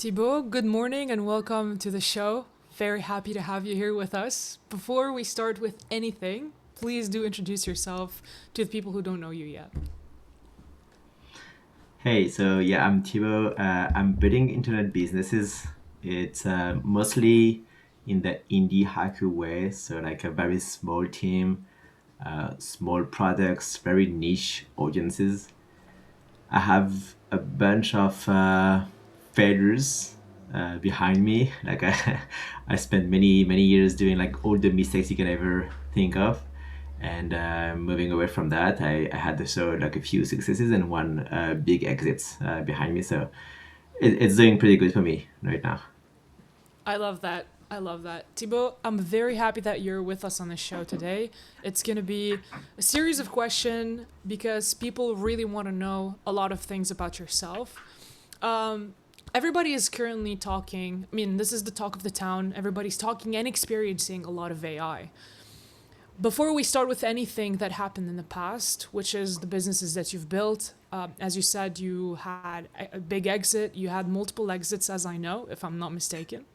Tibo. Good morning and welcome to the show. Very happy to have you here with us. Before we start with anything, please do introduce yourself to the people who don't know you yet. Hey, so yeah, I'm Tibo. I'm building internet businesses. It's mostly in the indie hacker way, so like a very small team, small products, very niche audiences. I have a bunch of failures behind me. Like I spent many years doing like all the mistakes you can ever think of, and moving away from that, I had so like a few successes and one big exit behind me. So it's doing pretty good for me right now. I love that. I love that. Thibaut, I'm very happy that you're with us on the show today. It's going to be a series of questions because people really want to know a lot of things about yourself. Um, Everybody is currently talking. I mean, this is the talk of the town. Everybody's talking and experiencing a lot of AI. Before we start with anything that happened in the past, which is the businesses that you've built, as you said, you had a big exit. You had multiple exits, as I know, if I'm not mistaken.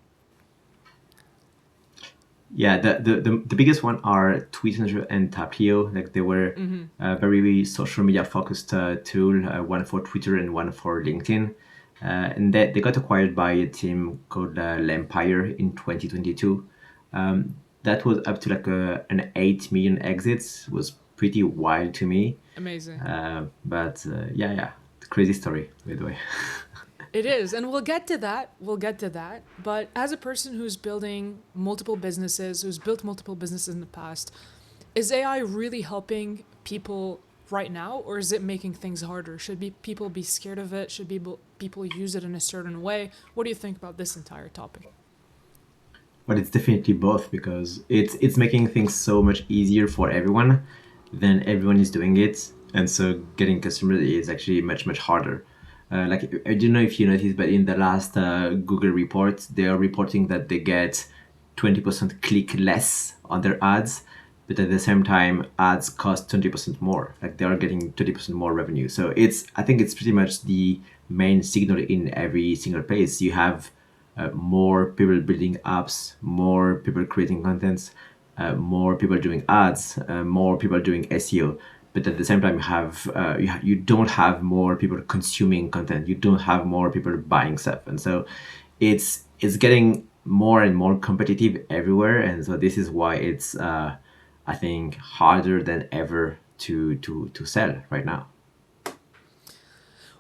Yeah, the biggest one are Twitter and Taplio. Like they were very social media focused tool, one for Twitter and one for LinkedIn. And they got acquired by a team called Lempire in 2022. That was up to like an 8 million exits. Was pretty wild to me. Amazing. But yeah, crazy story, by the way. It is, and we'll get to that. We'll get to that. But as a person who's building multiple businesses, who's built multiple businesses in the past, is AI really helping people right now, or is it making things harder? People be scared of it? Should people use it in a certain way? What do you think about this entire topic? But it's definitely both because it's making things so much easier for everyone. Then everyone is doing it, and so getting customers is actually much harder. Like I don't know if you noticed, but in the last Google report, they are reporting that they get 20% click less on their ads, but at the same time, ads cost 20% more. Like they are getting 20% more revenue. So I think it's pretty much the main signal in every single place. You have more people building apps, more people creating contents, more people doing ads, more people doing SEO. But at the same time, you don't have more people consuming content. You don't have more people buying stuff, and so it's getting more and more competitive everywhere. And so this is why it's I think harder than ever to sell right now.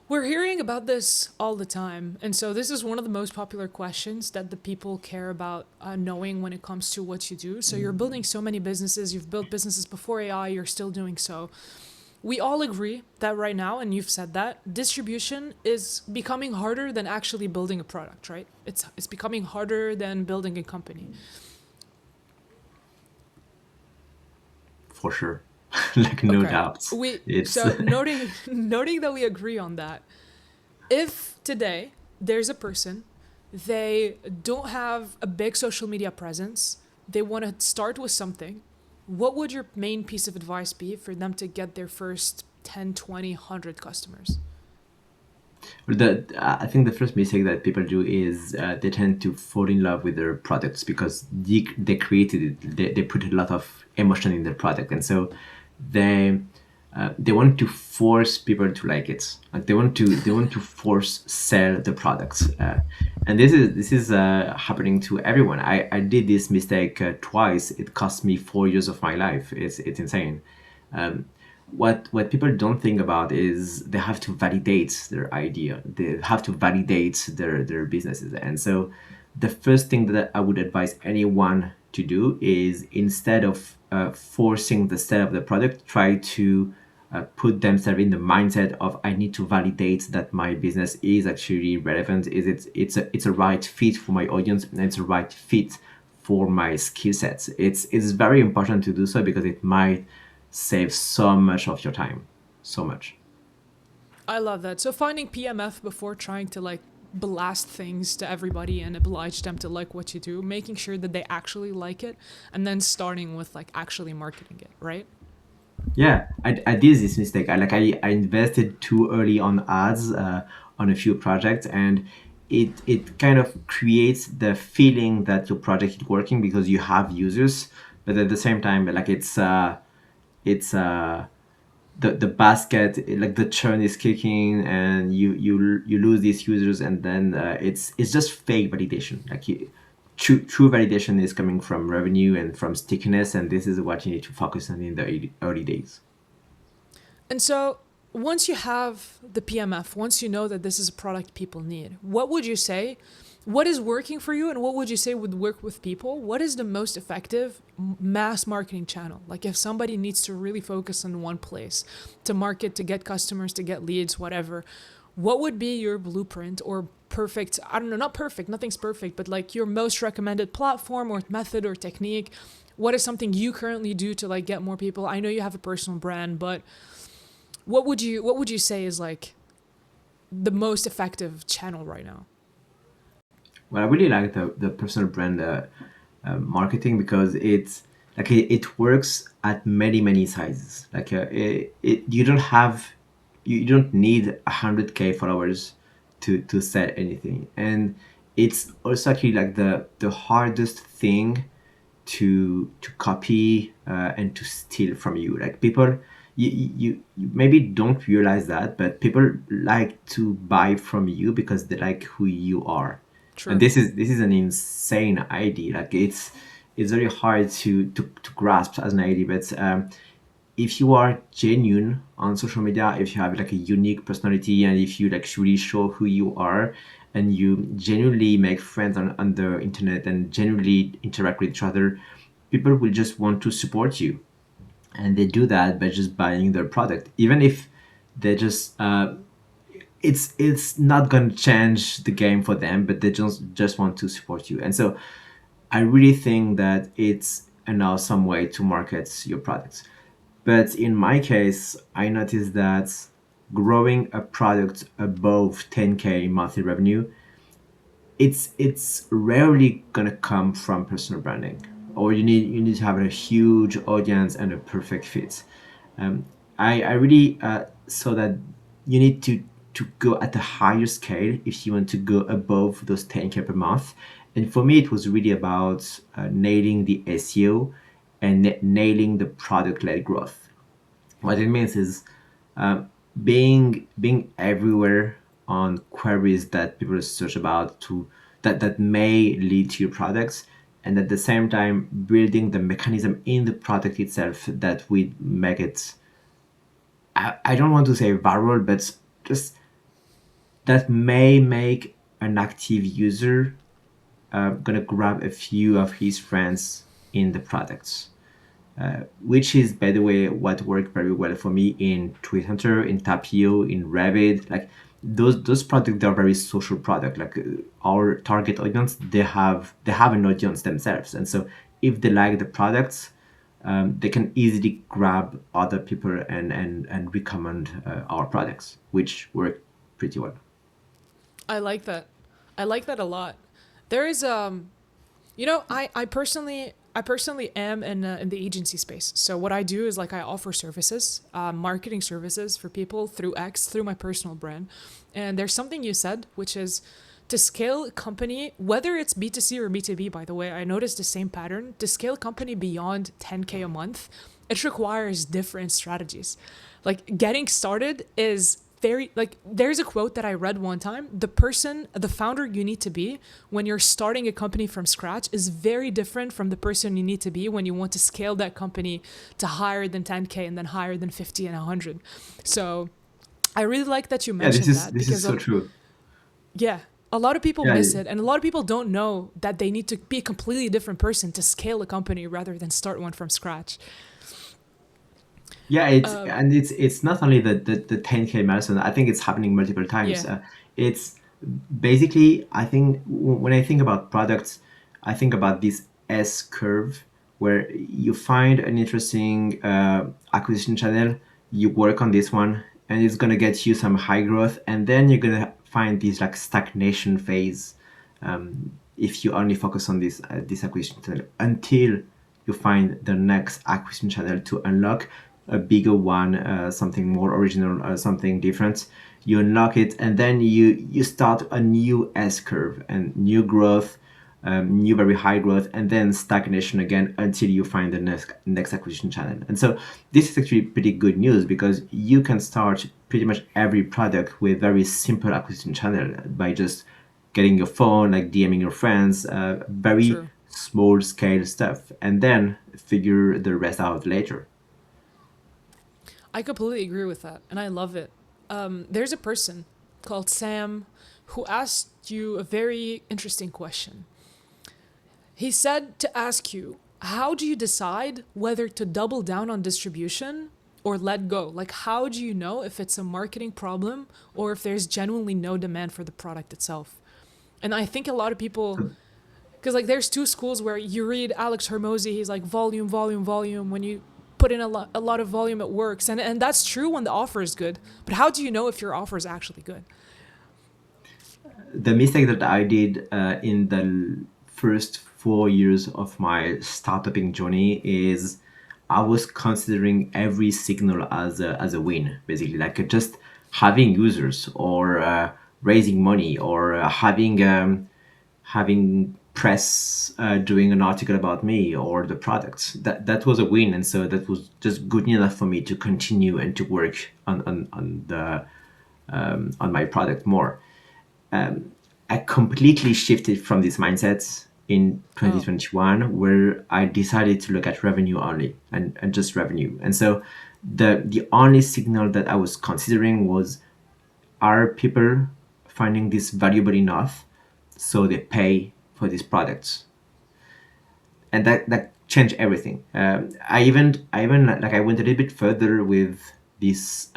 We're hearing about this all the time. And so, this is one of the most popular questions that the people care about knowing when it comes to what you do. So, you're building so many businesses, you've built businesses before AI, you're still doing so. We all agree that right now, and you've said that, distribution is becoming harder than actually building a product, right? It's becoming harder than building a company. For sure. Like no Okay. doubts. We It's so noting noting that we agree on that. If today there's a person, they don't have a big social media presence, they want to start with something, what would your main piece of advice be for them to get their first 10, 20, 100 customers? I think the first mistake that people do is they tend to fall in love with their products because they created it. They put a lot of emotion in their product, and so they they want to force people to like it. Like they want to force sell the products, and this is happening to everyone. I did this mistake twice. It cost me 4 years of my life. It's insane. What people don't think about is they have to validate their idea. They have to validate their businesses. And so the first thing that I would advise anyone to do is instead of forcing the sale of the product, try to put themselves in the mindset of I need to validate that my business is actually relevant. Is it's a right fit for my audience and it's a right fit for my skill sets. It's very important to do so because it might save so much of your time, so much. I love that. So finding PMF before trying to like blast things to everybody and oblige them to like what you do, making sure that they actually like it, and then starting with like actually marketing it, right? Yeah, I did this mistake. I invested too early on ads on a few projects, and it kind of creates the feeling that your project is working because you have users, but at the same time, like it's the basket, like the churn is kicking, and you lose these users, and then it's just fake validation. Like true validation is coming from revenue and from stickiness, and this is what you need to focus on in the early days. And so once you have the PMF, once you know that this is a product people need, what would you say? What is working for you, and what would you say would work with people? What is the most effective mass marketing channel? Like if somebody needs to really focus on one place to market, to get customers, to get leads, whatever, what would be your blueprint or perfect, I don't know, not perfect, nothing's perfect, but like your most recommended platform or method or technique? What is something you currently do to like get more people? I know you have a personal brand, but what would you say is like the most effective channel right now? Well, I really like the personal brand marketing because it's like it works at many sizes. Like you don't have you don't need 100K followers to sell anything, and it's also actually like the hardest thing to copy and to steal from you. Like people, you maybe don't realize that, but people like to buy from you because they like who you are, and True. this is an insane idea. Like it's very hard to grasp as an idea, but if you are genuine on social media, if you have like a unique personality, and if you like really show who you are, and you genuinely make friends on the internet and genuinely interact with each other, people will just want to support you, and they do that by just buying their product, even if they just it's not going to change the game for them, but they just want to support you. And so I really think that it's an awesome way to market your products. But in my case, I noticed that growing a product above 10K monthly revenue, it's rarely gonna come from personal branding, or you need to have a huge audience and a perfect fit. Um, I really saw that you need to go at a higher scale if you want to go above those 10K per month. And for me, it was really about nailing the SEO and nailing the product led growth. What it means is uh, being everywhere on queries that people search about to that may lead to your products, and at the same time building the mechanism in the product itself that would make it, I don't want to say viral, but just that may make an active user gonna grab a few of his friends in the products, which is, by the way, what worked very well for me in Hunter, in Tapio, in Rabbit. Like those products are very social product. Like our target audience, they have an audience themselves, and so if they like the products, they can easily grab other people and recommend our products, which work pretty well. I like that. I like that a lot. There is you know, I personally am in the agency space. So what I do is like I offer services, marketing services for people through X, through my personal brand. And there's something you said, which is to scale a company, whether it's B2C or B2B, by the way, I noticed the same pattern. To scale a company beyond 10K a month, it requires different strategies. Like getting started is very like there's a quote that I read one time. The founder you need to be when you're starting a company from scratch is very different from the person you need to be when you want to scale that company to higher than 10K and then higher than 50 and 100. So I really like that you Yeah, this mentioned is that this is because so true. yeah, a lot of people Yeah, miss it, and a lot of people don't know that they need to be a completely different person to scale a company rather than start one from scratch. yeah, it's Um, and it's not only the 10K marathon. I think it's happening multiple times. yeah, It's basically, I think when I think about products, I think about this S curve where you find an interesting acquisition channel, you work on this one, and it's gonna get you some high growth, and then you're gonna find this like stagnation phase if you only focus on this acquisition channel until you find the next acquisition channel to unlock a bigger one, something more original, something different. you unlock it, and then you start a new S curve and new growth, new very high growth, and then stagnation again until you find the next acquisition channel. And so this is actually pretty good news because you can start pretty much every product with very simple acquisition channel by just getting your phone, like DMing your friends, very True. small scale stuff, and then figure the rest out later. I completely agree with that, and I love it. There's a person called Sam who asked you a very interesting question. He said to ask you, how do you decide whether to double down on distribution or let go? Like, how do you know if it's a marketing problem or if there's genuinely no demand for the product itself? And I think a lot of people, because like there's two schools where you read Alex Hermosi, he's like volume, volume, volume. When you put in a lot of volume, it works. And that's true when the offer is good. But how do you know if your offer is actually good? The mistake that I did in the first 4 years of my startuping journey is I was considering every signal as a win, basically, like just having users or raising money or having press doing an article about me or the product. That was a win, and so that was just good enough for me to continue and to work on my product more. I completely shifted from this mindset in Oh, 2021, where I decided to look at revenue only and just revenue. And so the only signal that I was considering was, are people finding this valuable enough so they pay for these products? And that changed everything. I even like I went a little bit further with this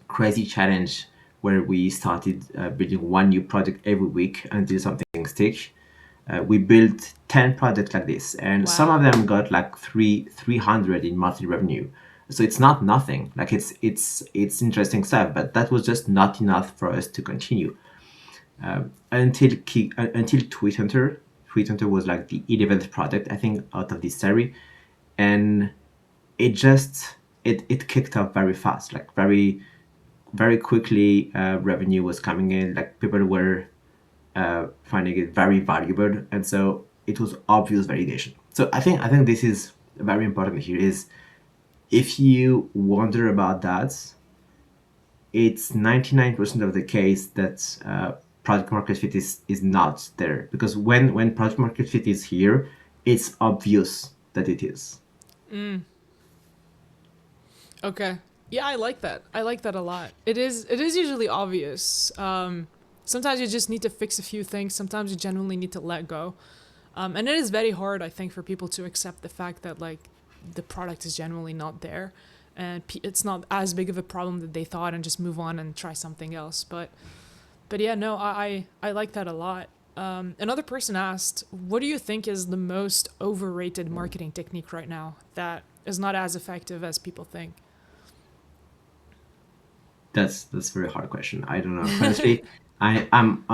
crazy challenge where we started building one new product every week until something stick. We built 10 products like this, and some of wow. them got like 300 in monthly revenue. So it's not nothing. Like it's interesting stuff, but that was just not enough for us to continue until Tweet Hunter. Tweet Hunter was like the 11th product I think out of this series, and it just it kicked off very fast, like very quickly. Revenue was coming in, like people were finding it very valuable, and so it was obvious validation. So I think this is very important here is, if you wonder about that, it's 99% of the case that product market fit is not there, because when product market fit is here, it's obvious that it is. Okay. Yeah, I like that. I like that a lot. It is usually obvious. Sometimes you just need to fix a few things. Sometimes you genuinely need to let go. And it is very hard, I think, for people to accept the fact that like the product is genuinely not there, and it's not as big of a problem that they thought, and just move on and try something else. But yeah, no, I like that a lot. Another person asked, "What do you think is the most overrated marketing technique right now that is not as effective as people think?" That's a very hard question. I don't know. Honestly, I'm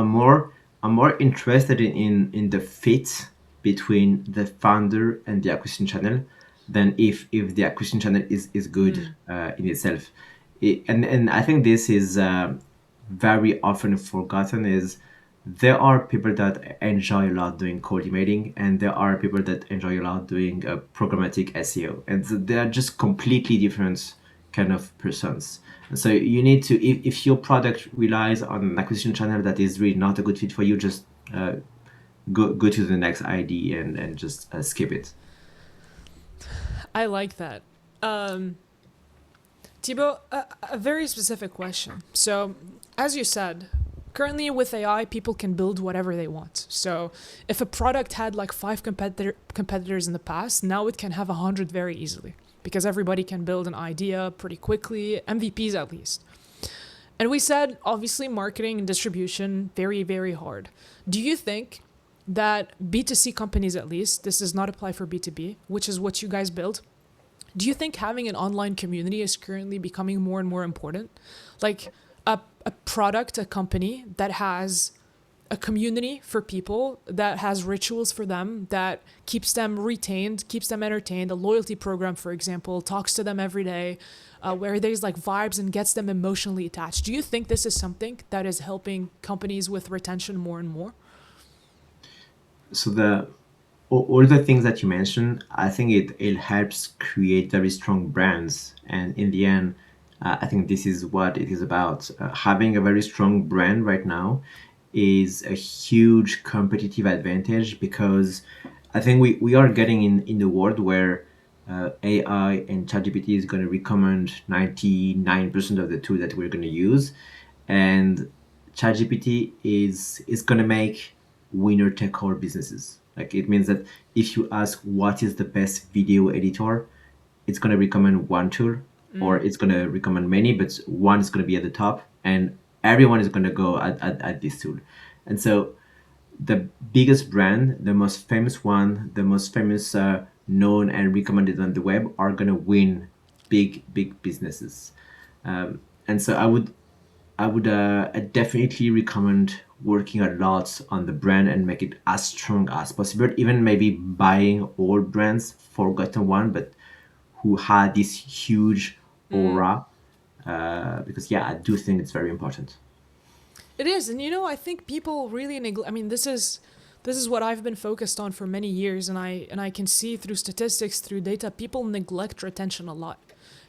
more interested in the fit between the founder and the acquisition channel than if the acquisition channel is good in itself. And I think this is very often forgotten is, there are people that enjoy a lot doing cold emailing, and there are people that enjoy a lot doing programmatic SEO, and they are just completely different kind of persons. And so you need to, if your product relies on an acquisition channel that is really not a good fit for you, just go to the next ID and just skip it. I like that. Um, Tibo, a very specific question. So, as you said, currently with AI, people can build whatever they want. So, if a product had like five competitors in the past, now it can have 100 very easily because everybody can build an idea pretty quickly, MVPs at least. And we said, obviously, marketing and distribution, very, very hard. Do you think that B2C companies, at least, this does not apply for B2B, which is what you guys build, do you think having an online community is currently becoming more and more important? Like a product, a company that has a community for people that has rituals for them, that keeps them retained, keeps them entertained. A loyalty program, for example, talks to them every day, where there's like vibes and gets them emotionally attached. Do you think this is something that is helping companies with retention more and more? So all the things that you mentioned, I think it helps create very strong brands. And in the end, I think this is what it is about. Having a very strong brand right now is a huge competitive advantage, because I think we are getting in the world where AI and ChatGPT is going to recommend 99% of the tool that we're going to use. And ChatGPT is going to make winner take all businesses. Like, it means that if you ask what is the best video editor, it's going to recommend one tool, or it's going to recommend many, but one is going to be at the top, and everyone is going to go at this tool. And so the biggest brand, the most famous one, the most famous known and recommended on the web are going to win big businesses. And so I would definitely recommend working a lot on the brand and make it as strong as possible. Even maybe buying old brands, forgotten one, but who had this huge aura. Because yeah, I do think it's very important. It is, and I think people really neglect. I mean, this is what I've been focused on for many years, and I can see through statistics, through data, people neglect retention a lot.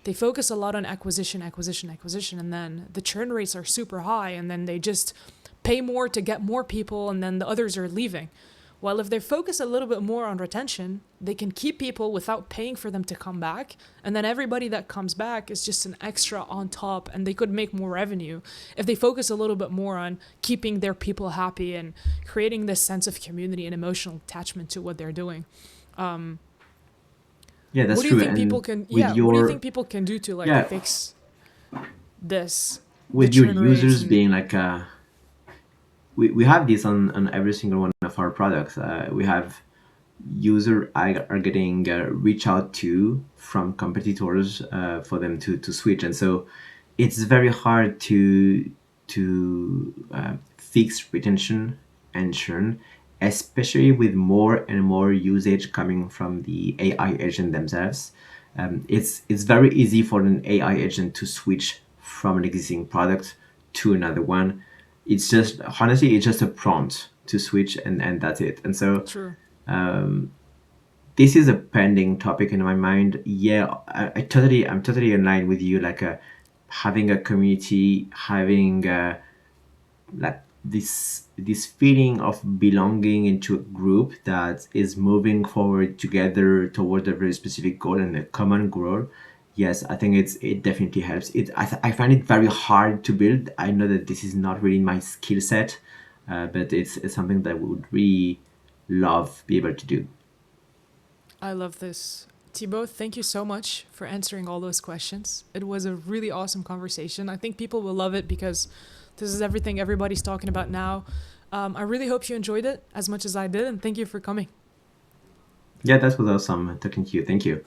They focus a lot on acquisition, acquisition, acquisition, and then the churn rates are super high, and then they just pay more to get more people, and then the others are leaving. While if they focus a little bit more on retention, they can keep people without paying for them to come back. And then everybody that comes back is just an extra on top, and they could make more revenue if they focus a little bit more on keeping their people happy and creating this sense of community and emotional attachment to what they're doing. Yeah, that's What do you true. think people And can, with yeah, what do you think your people can do to like yeah, fix this, the with your churn rates users and, being like we have this on every single one of our products. We have user are getting reach out to from competitors for them to switch, and so it's very hard to fix retention and churn, especially with more and more usage coming from the AI agent themselves. It's very easy for an AI agent to switch from an existing product to another one. It's just, honestly, it's just a prompt to switch, and that's it. And so true. this is a pending topic in my mind. Yeah, I'm totally in line with you. Like, having a community, having like this feeling of belonging into a group that is moving forward together toward a very specific goal and a common goal. Yes, I think it definitely helps. I find it very hard to build. I know that this is not really my skill set, but it's something that we would really love be able to do. I love this. Thibaut, thank you so much for answering all those questions. It was a really awesome conversation. I think people will love it because this is everything everybody's talking about now. I really hope you enjoyed it as much as I did, and thank you for coming. Yeah, that was awesome talking to you. Thank you.